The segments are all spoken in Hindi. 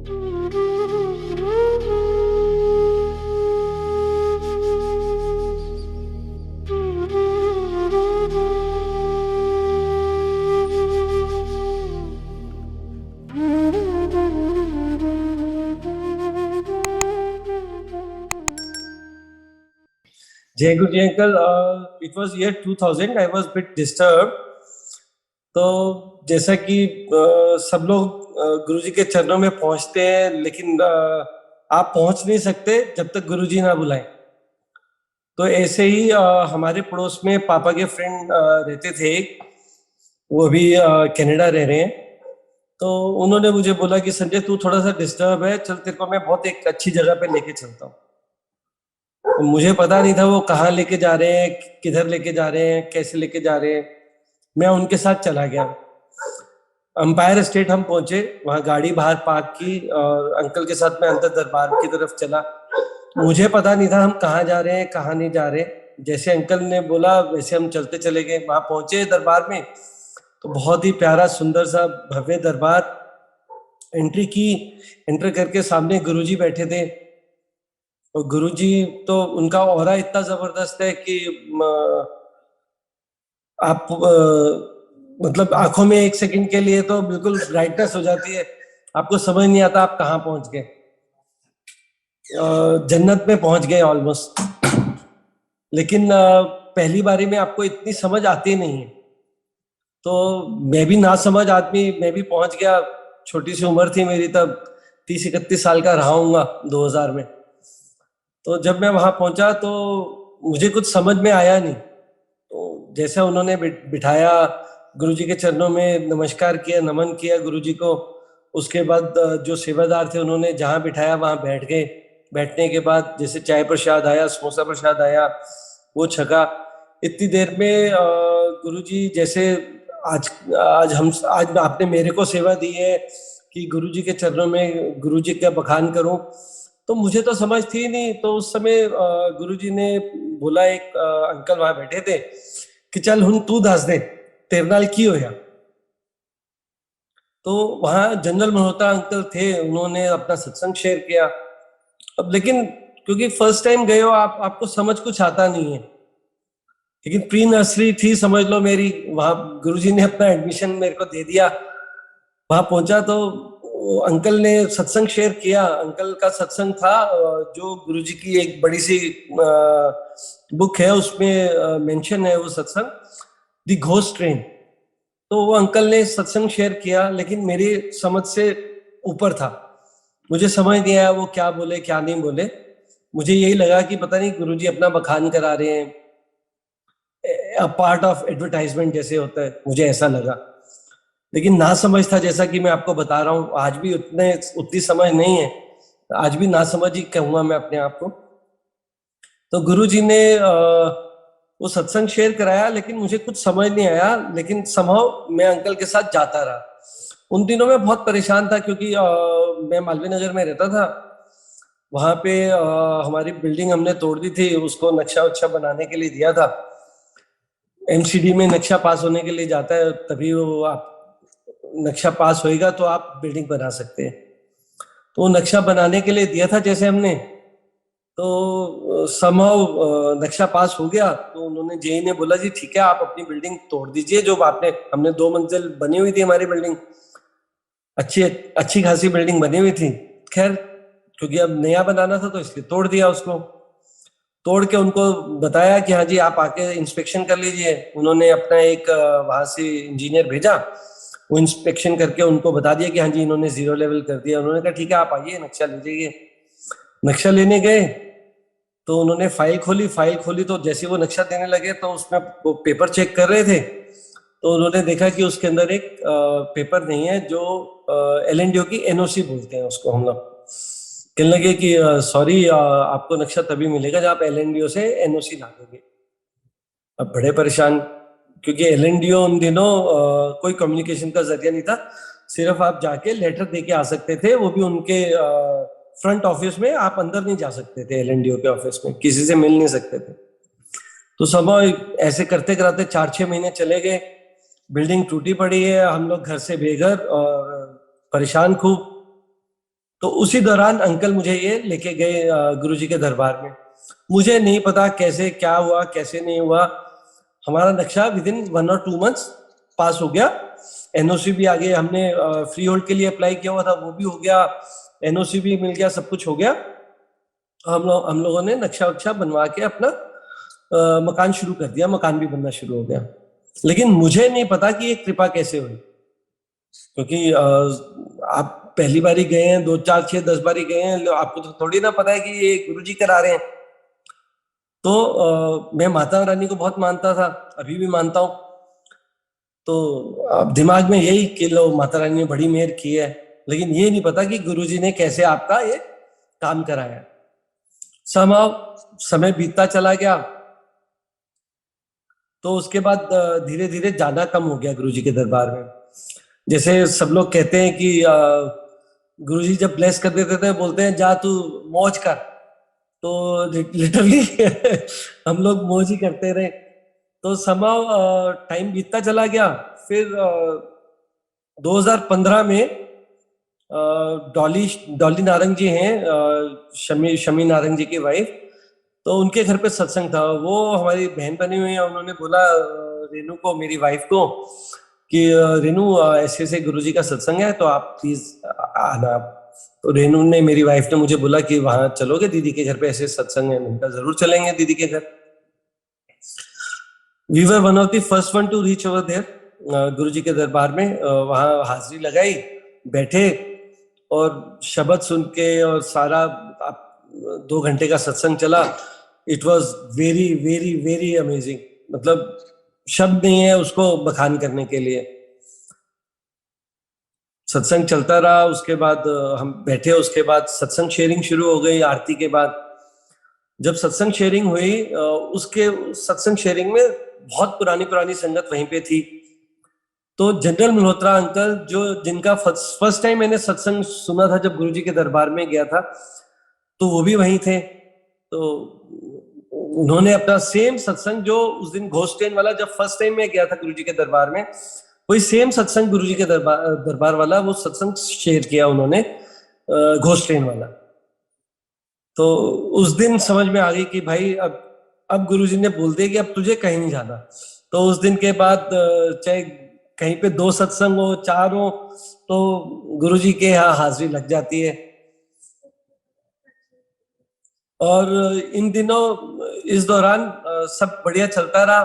जय गुरु जी uncle, it was year 2000. I was bit disturb. तो जैसा कि सब लोग गुरु जी के चरणों में पहुंचते हैं, लेकिन आप पहुंच नहीं सकते जब तक गुरु जी ना बुलाएं. तो ऐसे ही हमारे पड़ोस में पापा के फ्रेंड रहते थे. वो अभी कनाडा रह रहे हैं. तो उन्होंने मुझे बोला कि संजय, तू थोड़ा सा डिस्टर्ब है, चल तेरे को मैं बहुत एक अच्छी जगह पे लेके चलता हूँ. तो मुझे पता नहीं था वो कहाँ लेके जा रहे हैं, किधर लेके जा रहे हैं, कैसे लेके जा रहे हैं. मैं उनके साथ चला गया. अंपायर स्टेट हम पहुंचे, वहां गाड़ी बाहर पार्क की और अंकल के साथ मैं अंदर दरबार की तरफ चला. मुझे पता नहीं था हम कहाँ जा रहे हैं, कहाँ नहीं जा रहे. जैसे अंकल ने बोला वैसे हम चलते चले गए. वहां पहुंचे दरबार में तो बहुत ही प्यारा सुंदर सा भव्य दरबार. एंट्री की. एंटर करके सामने गुरुजी बैठे थे. और गुरुजी तो उनका ऑरा इतना जबरदस्त है कि आप मतलब आंखों में एक सेकंड के लिए तो बिल्कुल ब्राइटनेस हो जाती है. आपको समझ नहीं आता आप कहाँ पहुंच गए. जन्नत में पहुंच गए ऑलमोस्ट. लेकिन पहली बारी में आपको इतनी समझ आती नहीं है. तो मैं भी ना समझ आदमी, मैं भी पहुंच गया. छोटी सी उम्र थी मेरी तब, 30-31 साल का रहा हूँगा 2000 में. तो जब मैं वहां पहुंचा तो मुझे कुछ समझ में आया नहीं. तो जैसे उन्होंने बिठाया, गुरुजी के चरणों में नमस्कार किया, नमन किया गुरुजी को. उसके बाद जो सेवादार थे उन्होंने जहाँ बिठाया वहां बैठ गए. बैठने के बाद जैसे चाय प्रसाद आया, समोसा प्रसाद आया, वो छका. इतनी देर में गुरुजी जैसे आज आज आपने मेरे को सेवा दी है कि गुरुजी के चरणों में गुरुजी का बखान करूं. तो मुझे तो समझ थी नहीं. तो उस समय गुरुजी ने बोला, एक अंकल वहां बैठे थे, कि चल हुन तू दस दे तेरे नाल की होया. तो वहां जनरल मल्होत्रा अंकल थे, उन्होंने अपना सत्संग शेयर किया. अब लेकिन क्योंकि फर्स्ट टाइम गए हो आप, आपको समझ कुछ आता नहीं है. लेकिन प्री नर्सरी थी समझ लो मेरी. वहां गुरुजी ने अपना एडमिशन मेरे को दे दिया. वहां पहुंचा तो अंकल ने सत्संग शेयर किया. अंकल का सत्संग था जो गुरुजी की एक बड़ी सी बुक है, उसमें मेंशन है वो सत्संग, द घोस्ट ट्रेन. तो वो अंकल ने सत्संग शेयर किया, लेकिन मेरी समझ से ऊपर था. मुझे समझ नहीं आया वो क्या बोले क्या नहीं बोले. मुझे यही लगा कि पता नहीं गुरुजी अपना बखान करा रहे हैं, अ पार्ट ऑफ एडवर्टाइजमेंट जैसे होता है, मुझे ऐसा लगा. लेकिन ना समझ था, जैसा कि मैं आपको बता रहा हूँ. आज भी उतनी समझ नहीं है. आज भी ना समझ ही कहूंगा मैं अपने आप को. तो गुरुजी ने वो सत्संग शेयर कराया, लेकिन मुझे कुछ समझ नहीं आया. लेकिन समहाउ मैं अंकल के साथ जाता रहा. उन दिनों में बहुत परेशान था, क्योंकि मैं मालवीय नगर में रहता था. वहां पे हमारी बिल्डिंग हमने तोड़ दी थी, उसको नक्शा वक्शा बनाने के लिए दिया था. एमसीडी में नक्शा पास होने के लिए जाता है, तभी वो आप नक्शा पास होएगा तो आप बिल्डिंग बना सकते हैं. तो नक्शा बनाने के लिए दिया था जैसे हमने. तो समहाउ नक्शा पास हो गया. तो उन्होंने जेई ने बोला, जी ठीक है आप अपनी बिल्डिंग तोड़ दीजिए. जो आपने हमने 2 मंजिल बनी हुई थी हमारी बिल्डिंग, अच्छी अच्छी खासी बिल्डिंग बनी हुई थी. खैर, क्योंकि अब नया बनाना था तो इसलिए तोड़ दिया उसको. तोड़ के उनको बताया कि हाँ जी आप आके इंस्पेक्शन कर लीजिए. उन्होंने अपना एक वहां से इंजीनियर भेजा. वो इंस्पेक्शन करके उनको बता दिया कि हाँ जी इन्होंने 0 लेवल कर दिया. उन्होंने कहा ठीक है आप आइए नक्शा ले जाइए. नक्शा लेने गए तो उन्होंने फाइल खोली. फाइल खोली तो जैसे वो नक्शा देने लगे तो उसमें वो पेपर चेक कर रहे थे. तो उन्होंने देखा कि उसके अंदर एक पेपर नहीं है, जो एलएनडीओ की एनओसी बोलते हैं उसको हम लोग. कहने लगे कि सॉरी, आपको नक्शा तभी मिलेगा जब आप एलएनडीओ से एनओसी ला दोगे. अब बड़े परेशान, क्योंकि एलएनडीओ उन दिनों कोई कम्युनिकेशन का जरिया नहीं था. सिर्फ आप जाके लेटर दे के आ सकते थे, वो भी उनके फ्रंट ऑफिस में. आप अंदर नहीं जा सकते थे एलएनडीओ के ऑफिस में, किसी से मिल नहीं सकते थे. तो सब ऐसे करते कराते 4-6 महीने चले गए. बिल्डिंग टूटी पड़ी है, हम लोग घर से बेघर और परेशान खूब. तो उसी दौरान अंकल मुझे ये लेके गए गुरुजी के दरबार में। मुझे नहीं पता कैसे क्या हुआ, कैसे नहीं हुआ। हमारा नक्शा विद इन 1 और 2 मंथ्स पास हो गया। एनओसी भी आ गए, हमने फ्री होल्ड के लिए अप्लाई किया हुआ था, वो भी हो गया, एनओसी भी मिल गया, सब कुछ हो गया। हम लोगों ने नक्शा वक्शा बनवा के अपना मकान शुरू कर दिया, मकान भी बनना शुरू हो गया। लेकिन मुझे नहीं पता कि ये कृपा कैसे हुई, क्योंकि आप पहली बारी गए हैं, 2 4 6 10 बारी गए हैं, आपको तो थोड़ी ना पता है कि ये गुरुजी करा रहे हैं। तो मैं माता रानी को बहुत मानता था, अभी भी मानता हूँ। तो अब दिमाग में यही कि लो माता रानी ने बड़ी मेहर की है, लेकिन ये नहीं पता कि गुरुजी ने कैसे आपका ये काम कराया। समय बीतता चला गया, तो उसके बाद धीरे धीरे जाना कम हो गया गुरुजी के दरबार में। जैसे सब लोग कहते हैं कि गुरुजी जब ब्लेस कर देते थे, बोलते हैं जा तू मौज कर, तो लिटरली हम लोग मौज ही करते रहे। तो समाव टाइम बीतता चला गया। फिर 2015 में डॉली डॉली नारंग जी हैं, शमी शमी नारंग जी की वाइफ, तो उनके घर पे सत्संग था। वो हमारी बहन बनी हुई है, उन्होंने बोला रेनू को, मेरी वाइफ को, कि रेनू ऐसे ऐसे गुरुजी का सत्संग है, तो आप प्लीज आना। तो रेनू ने, मेरी वाइफ ने मुझे बोला कि वहां चलोगे दीदी के घर पे, ऐसे सत्संग है। मैंने कहा जरूर चलेंगे दीदी के घर। We were one of the first one to reach over there, Guruji के दरबार में। वहां हाजिरी लगाई, बैठे और शब्द सुन के, और सारा 2 घंटे का सत्संग चला। It was very very very amazing, मतलब शब्द नहीं है उसको बखान करने के लिए। सत्संग चलता रहा, उसके बाद हम बैठे, उसके बाद सत्संग शेयरिंग शुरू हो गई आरती के बाद। जब सत्संग शेयरिंग हुई, उसके सत्संग शेयरिंग में बहुत पुरानी पुरानी संगत वहीं पे थी। तो जनरल मल्होत्रा अंकल, जो जिनका फर्स्ट टाइम मैंने सत्संग सुना था जब गुरुजी के दरबार में गया था, तो वो भी वहीं थे। तो उन्होंने अपना सेम सत्संग, जो उस दिन घोष ट्रेन वाला, जब फर्स्ट टाइम मैं गया था गुरुजी के दरबार में, वही सेम सत्संग गुरुजी के दरबार वाला वो सत्संग शेयर किया उन्होंने, घोष ट्रेन वाला। तो उस दिन समझ में आ गई कि भाई अब गुरुजी ने बोल दिया कि अब तुझे कहीं नहीं जाना। तो उस दिन के बाद चाहे कहीं पे 2 सत्संग हो, 4 हो, तो गुरुजी के यहाँ हाजिरी लग जाती है। और इन दिनों, इस दौरान सब बढ़िया चलता रहा।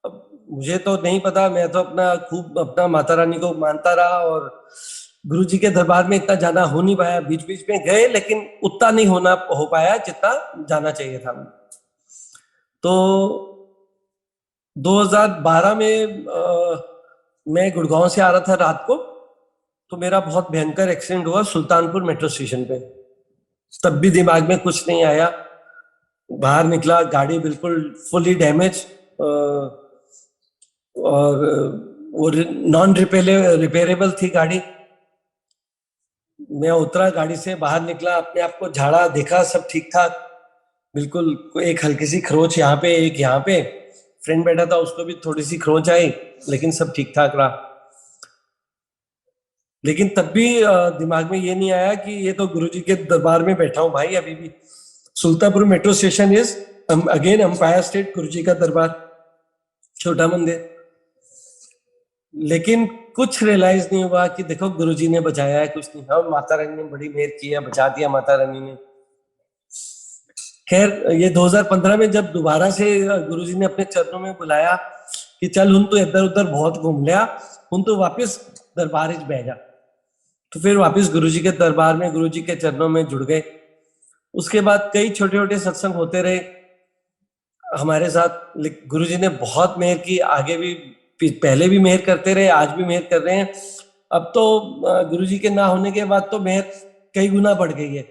अब मुझे तो नहीं पता, मैं तो अपना खूब अपना माता रानी को मानता रहा, और गुरुजी के दरबार में इतना जाना हो नहीं पाया। बीच बीच में गए, लेकिन उतना नहीं हो पाया जितना जाना चाहिए था। तो 2012 में मैं गुड़गांव से आ रहा था रात को, तो मेरा बहुत भयंकर एक्सीडेंट हुआ सुल्तानपुर मेट्रो स्टेशन पे। तब भी दिमाग में कुछ नहीं आया, बाहर निकला, गाड़ी बिल्कुल फुली डैमेज, और वो नॉन रिपेयरेबल थी गाड़ी। मैं उतरा गाड़ी से, बाहर निकला, अपने आप को झाड़ा, देखा सब ठीक ठाक बिल्कुल। एक हल्की सी खरोच यहाँ पे, एक यहाँ पे, फ्रेंड बैठा था उसको भी थोड़ी सी खरोच आई, लेकिन सब ठीक ठाक रहा। लेकिन तब भी दिमाग में ये नहीं आया कि ये तो गुरुजी के दरबार में बैठा हूं भाई अभी भी। Sultanpur metro station is again empire state Guruji का दरबार, छोटा मंदिर। लेकिन कुछ रियलाइज नहीं हुआ कि देखो गुरुजी ने बचाया है, कुछ नहीं। हाँ, माता रानी ने बड़ी मेहर की है, बचा दिया माता रानी ने। खैर, ये 2015 में जब दोबारा से गुरुजी ने अपने चरणों में बुलाया कि चल हुन तो इधर उधर बहुत घूम लिया, हुन तो वापस दरबार च बह जा। तो फिर वापस गुरुजी के दरबार में, गुरुजी के चरणों में जुड़ गए। उसके बाद कई छोटे छोटे सत्संग होते रहे हमारे साथ। गुरुजी ने बहुत मेहर की, आगे भी, पहले भी मेहर करते रहे, आज भी मेहर कर रहे हैं। अब तो गुरुजी के ना होने के बाद तो मेहर कई गुना बढ़ गई है।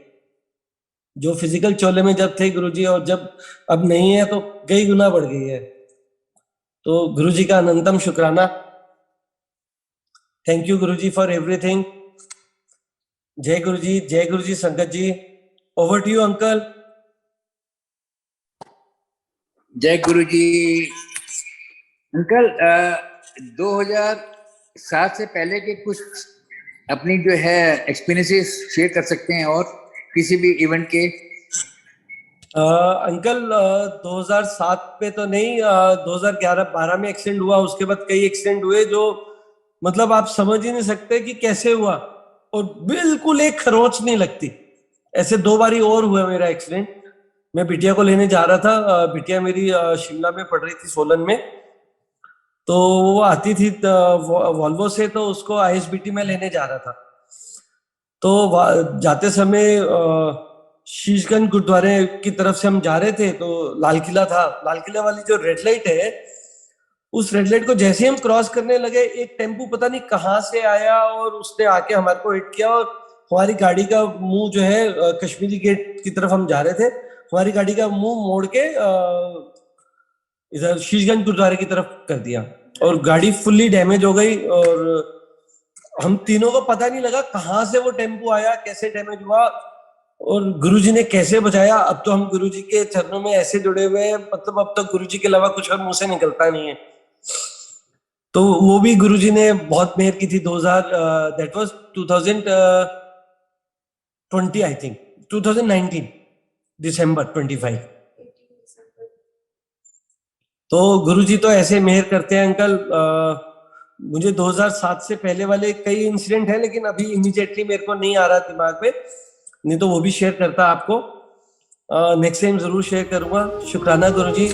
जो फिजिकल चोले में जब थे गुरुजी, और जब अब नहीं है, तो कई गुना बढ़ गई है। तो गुरुजी का अनंतम शुक्राना। Thank you Guruji for everything. जय गुरुजी, जय गुरुजी संगत जी। Over to you uncle. जय गुरुजी। अंकल, 2007 से पहले के कुछ अपनी जो है एक्सपीरियंसेस शेयर कर सकते हैं और किसी भी इवेंट के। अंकल 2007 पे तो नहीं, 2011-12 में एक्सीडेंट हुआ। उसके बाद कई एक्सीडेंट हुए जो मतलब आप समझ ही नहीं सकते कि कैसे हुआ, और बिल्कुल एक खरोंच नहीं लगती। ऐसे 2 बारी और हुआ मेरा एक्सीडेंट। मैं बिटिया को लेने जा रहा था, बिटिया मेरी शिमला में पढ़ रही थी, सोलन में। तो वो आती थी वॉल्वो से, तो उसको आईएसबीटी में लेने जा रहा था। तो जाते समय शीशगंज गुरुद्वारे की तरफ से हम जा रहे थे, तो लाल किला था। लाल किला वाली जो रेड लाइट है, उस रेड लाइट को जैसे हम क्रॉस करने लगे, एक टेम्पू पता नहीं कहाँ से आया और उसने आके हमारे को हिट किया। और हमारी गाड़ी का मुंह जो है, कश्मीरी गेट की तरफ हम जा रहे थे, हमारी गाड़ी का मुंह मोड़ के इधर शीशगंज गुरुद्वारे की तरफ कर दिया, और गाड़ी फुल्ली डैमेज हो गई। और हम तीनों को पता नहीं लगा कहाँ से वो टेम्पो आया, कैसे डैमेज हुआ, और गुरुजी ने कैसे बचाया। अब तो हम गुरुजी के चरणों में ऐसे जुड़े हुए हैं, मतलब अब तो गुरुजी के अलावा कुछ और मुंह से निकलता नहीं है। तो वो भी गुरुजी ने बहुत मेहर की थी। 2000 दैट वाज 2020 आई थिंक, 2019 दिसंबर 25। तो गुरुजी तो ऐसे मेहर करते हैं अंकल। मुझे 2007 से पहले वाले कई इंसिडेंट हैं, लेकिन अभी इमीडिएटली मेरे को नहीं आ रहा दिमाग में, नहीं तो वो भी शेयर करता आपको। नेक्स्ट टाइम जरूर शेयर करूंगा। शुक्राना गुरुजी।